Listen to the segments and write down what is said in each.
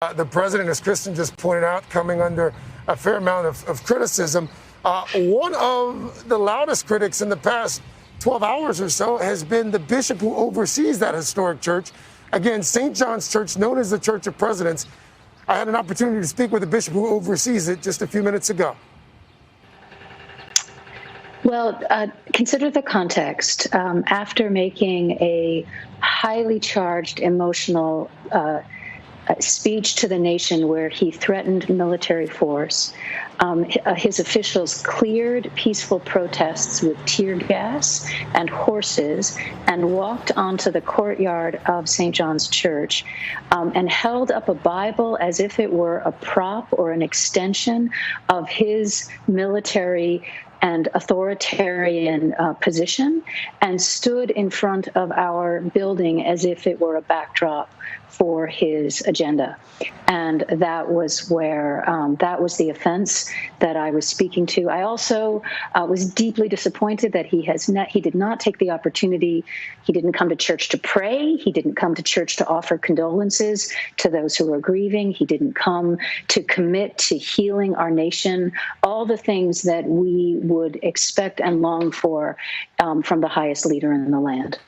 The president, as Kristen just pointed out, coming under a fair amount of criticism. One of the loudest critics in the past 12 hours or so has been the bishop who oversees that historic church. Again, St. John's Church, known as the Church of Presidents. I had an opportunity to speak with the bishop who oversees it just a few minutes ago. Well, consider the context. After making a highly charged, emotional speech to the nation where he threatened military force, his officials cleared peaceful protests with tear gas and horses and walked onto the courtyard of St. John's Church and held up a Bible as if it were a prop or an extension of his military and authoritarian position, and stood in front of our building as if it were a backdrop for his agenda. And that was where, that was the offense that I was speaking to. I also was deeply disappointed that he did not take the opportunity. He didn't come to church to pray. He didn't come to church to offer condolences to those who were grieving. He didn't come to commit to healing our nation, all the things that we would expect and long for from the highest leader in the land.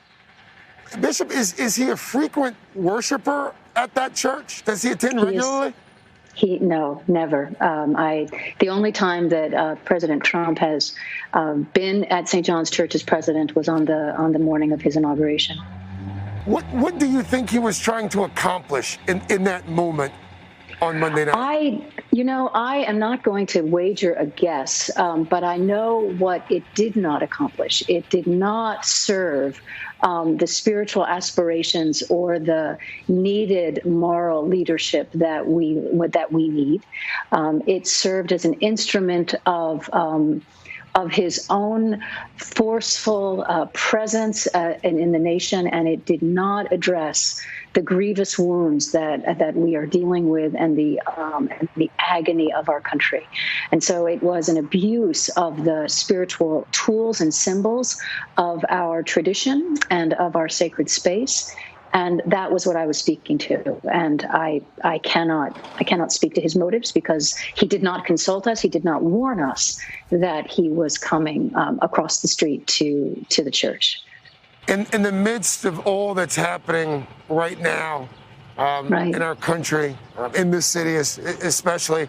Bishop, is he a frequent worshiper at that church? Does he attend regularly? No, never. The only time that President Trump has been at St. John's Church as president was on the morning of his inauguration. What do you think he was trying to accomplish in that moment on Monday night? I am not going to wager a guess, but I know what it did not accomplish. It did not serve the spiritual aspirations or the needed moral leadership that we need. It served as an instrument of his own forceful presence in the nation, and it did not address the grievous wounds that we are dealing with and the agony of our country. And so it was an abuse of the spiritual tools and symbols of our tradition and of our sacred space. And that was what I was speaking to. And I cannot speak to his motives because he did not consult us. He did not warn us that he was coming across the street to the church. In the midst of all that's happening right now in our country, in this city especially,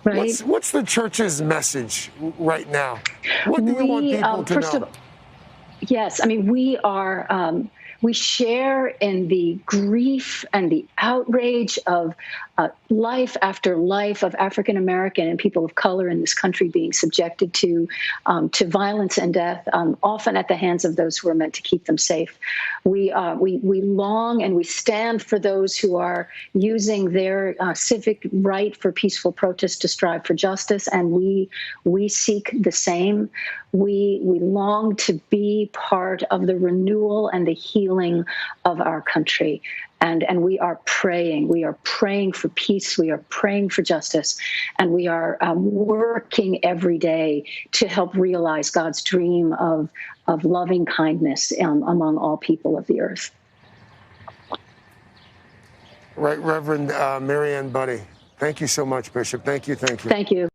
what's the church's message right now? What do you want people to know? Yes, I mean, we share in the grief and the outrage of life after life of African American and people of color in this country being subjected to violence and death, often at the hands of those who are meant to keep them safe. We long and we stand for those who are using their civic right for peaceful protest to strive for justice, and we seek the same. We long to be part of the renewal and the healing of our country. And we are praying. We are praying for peace. We are praying for justice. And we are working every day to help realize God's dream of loving kindness among all people of the earth. Right, Reverend Marianne Budde. Thank you so much, Bishop. Thank you. Thank you.